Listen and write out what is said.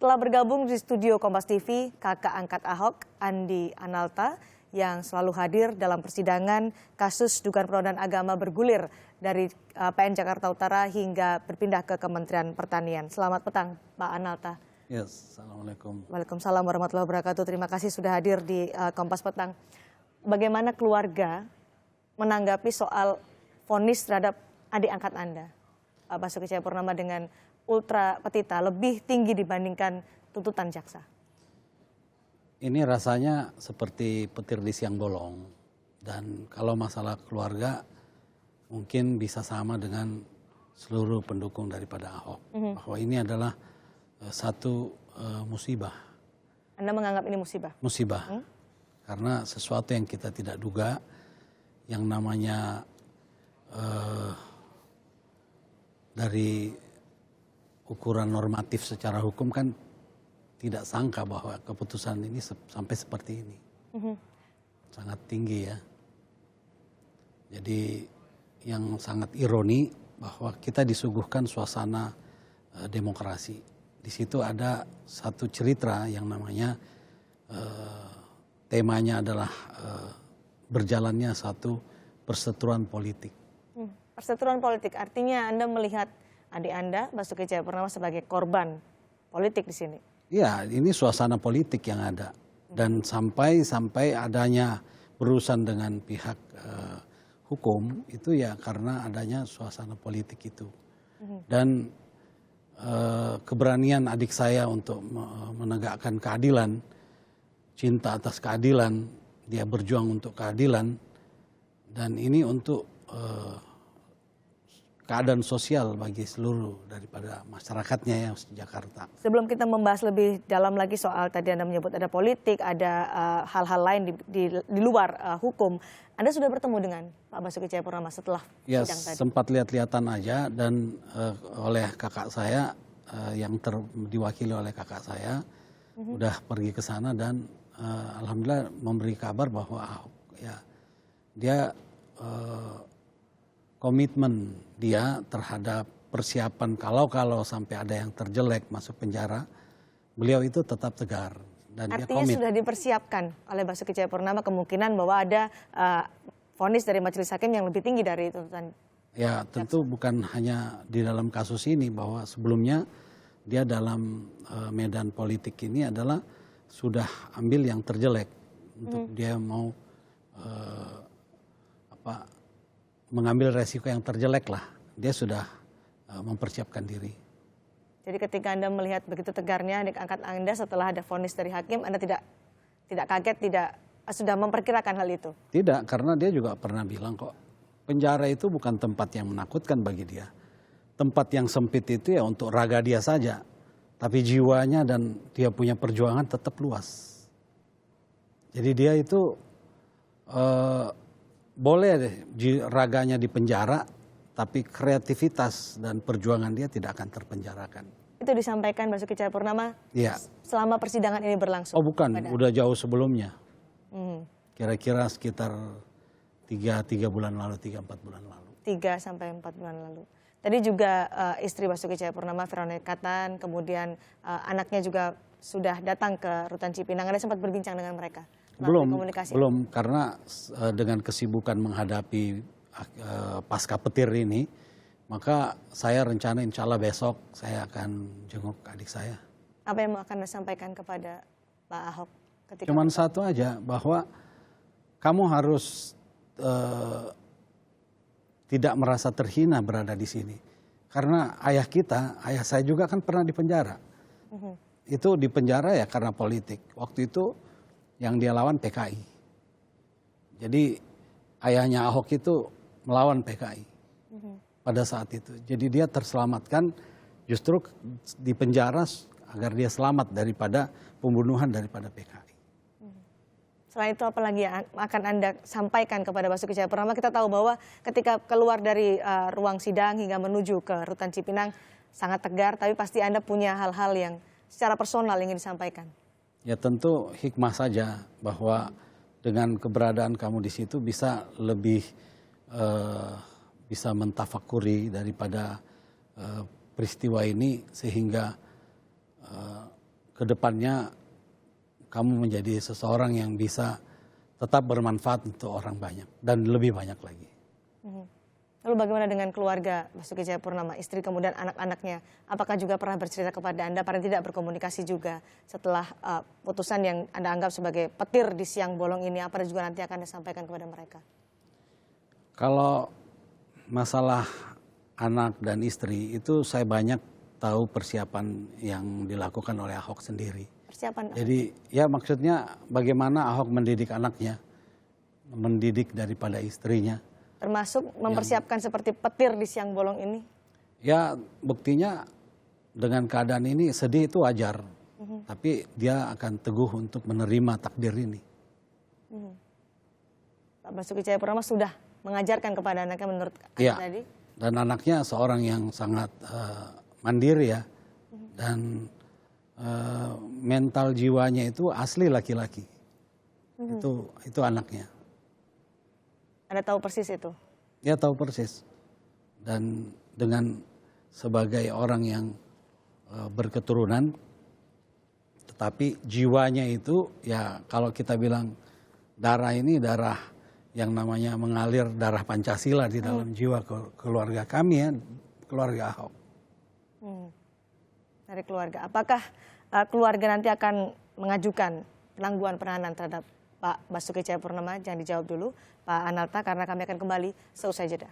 Telah bergabung di studio Kompas TV, kakak angkat Ahok, Andi Analta, yang selalu hadir dalam persidangan kasus dugaan penodaan agama bergulir dari PN Jakarta Utara hingga berpindah ke Kementerian Pertanian. Selamat petang, Pak Analta. Yes, Assalamualaikum. Waalaikumsalam warahmatullahi wabarakatuh. Terima kasih sudah hadir di Kompas Petang. Bagaimana keluarga menanggapi soal vonis terhadap adik angkat Anda, Pak Basuki Cahayapurnama, dengan ultra petita lebih tinggi dibandingkan tuntutan jaksa? Ini rasanya seperti petir di siang bolong. Dan kalau masalah keluarga mungkin bisa sama dengan seluruh pendukung daripada Ahok. Bahwa ini adalah satu musibah. Anda menganggap ini musibah? Musibah. Karena sesuatu yang kita tidak duga, yang namanya dari ukuran normatif secara hukum kan tidak sangka bahwa keputusan ini sampai seperti ini. Sangat tinggi ya. Jadi yang sangat ironi bahwa kita disuguhkan suasana demokrasi. Di situ ada satu cerita yang namanya temanya adalah berjalannya satu perseteruan politik. Perseteruan politik artinya Anda melihat adik Anda, Basuki Cahayapurnama, sebagai korban politik di sini? Ya, ini suasana politik yang ada. Dan sampai adanya berurusan dengan pihak hukum, itu ya karena adanya suasana politik itu. Dan keberanian adik saya untuk menegakkan keadilan, cinta atas keadilan, dia berjuang untuk keadilan, dan ini untuk keadaan sosial bagi seluruh daripada masyarakatnya yang di Jakarta. Sebelum kita membahas lebih dalam lagi soal tadi Anda menyebut ada politik, ada hal-hal lain di luar hukum, Anda sudah bertemu dengan Pak Basuki Cahayapurnama setelah ya, sidang tadi? Sempat lihat-lihatan aja, dan oleh kakak saya yang diwakili oleh kakak saya udah pergi ke sana, dan alhamdulillah memberi kabar bahwa ya dia komitmen dia terhadap persiapan kalau sampai ada yang terjelek masuk penjara, beliau itu tetap tegar. Dan artinya dia sudah dipersiapkan oleh Basuki Cahayapurnama kemungkinan bahwa ada vonis dari majelis hakim yang lebih tinggi dari tuntutan. Ya, tentu bukan hanya di dalam kasus ini, bahwa sebelumnya dia dalam medan politik ini adalah sudah ambil yang terjelek untuk dia mau mengambil resiko yang terjelek lah. Dia sudah mempersiapkan diri. Jadi ketika Anda melihat begitu tegarnya adik angkat Anda setelah ada vonis dari hakim, Anda tidak kaget, sudah memperkirakan hal itu? Tidak, karena dia juga pernah bilang kok, penjara itu bukan tempat yang menakutkan bagi dia. Tempat yang sempit itu ya untuk raga dia saja. Tapi jiwanya dan dia punya perjuangan tetap luas. Jadi dia itu boleh deh raganya di penjara, tapi kreativitas dan perjuangan dia tidak akan terpenjarakan. Itu disampaikan Basuki Cahayapurnama ya, selama persidangan ini berlangsung? Oh bukan, udah jauh sebelumnya. Kira-kira sekitar 3 bulan lalu, 3-4 bulan lalu. 3-4 bulan lalu. Tadi juga istri Basuki Cahayapurnama, Veronica Tan, kemudian anaknya juga sudah datang ke Rutan Cipinang. Anda sempat berbincang dengan mereka? Belum, karena dengan kesibukan menghadapi pasca petir ini, maka saya rencana insya Allah besok saya akan jenguk adik saya. Apa yang akan disampaikan kepada Pak Ahok? Cuman satu aja, bahwa kamu harus tidak merasa terhina berada di sini. Karena ayah saya juga kan pernah di penjara. Itu di penjara ya karena politik. Waktu itu yang dia lawan PKI. Jadi ayahnya Ahok itu melawan PKI pada saat itu. Jadi dia terselamatkan justru di penjara agar dia selamat daripada pembunuhan daripada PKI. Selain itu apa lagi yang akan Anda sampaikan kepada Basuki Cahayapurnama? Kita tahu bahwa ketika keluar dari ruang sidang hingga menuju ke Rutan Cipinang sangat tegar, tapi pasti Anda punya hal-hal yang secara personal ingin disampaikan. Ya tentu hikmah saja, bahwa dengan keberadaan kamu di situ bisa lebih bisa mentafakuri daripada peristiwa ini, sehingga kedepannya kamu menjadi seseorang yang bisa tetap bermanfaat untuk orang banyak dan lebih banyak lagi. Lalu bagaimana dengan keluarga Basuki Cahayapurnama, istri kemudian anak-anaknya? Apakah juga pernah bercerita kepada Anda, paling tidak berkomunikasi juga setelah putusan yang Anda anggap sebagai petir di siang bolong ini, apa juga nanti akan disampaikan kepada mereka? Kalau masalah anak dan istri itu saya banyak tahu persiapan yang dilakukan oleh Ahok sendiri. Persiapan. Jadi ya maksudnya bagaimana Ahok mendidik anaknya, mendidik daripada istrinya. Termasuk mempersiapkan seperti petir di siang bolong ini? Ya buktinya dengan keadaan ini sedih itu wajar. Tapi dia akan teguh untuk menerima takdir ini. Pak Basuki Cahayapurnama sudah mengajarkan kepada anaknya menurut Anda Iya. tadi? Dan anaknya seorang yang sangat mandiri ya. Dan mental jiwanya itu asli laki-laki. Itu anaknya. Anda tahu persis itu? Dia tahu persis. Dan dengan sebagai orang yang berketurunan, tetapi jiwanya itu ya kalau kita bilang darah ini darah yang namanya mengalir darah Pancasila di dalam jiwa keluarga kami ya, keluarga Ahok. Dari keluarga. Apakah keluarga nanti akan mengajukan penangguhan penahanan terhadap Pak Basuki Cahayapurnama? Jangan dijawab dulu Pak Analta, karena kami akan kembali seusai jeda.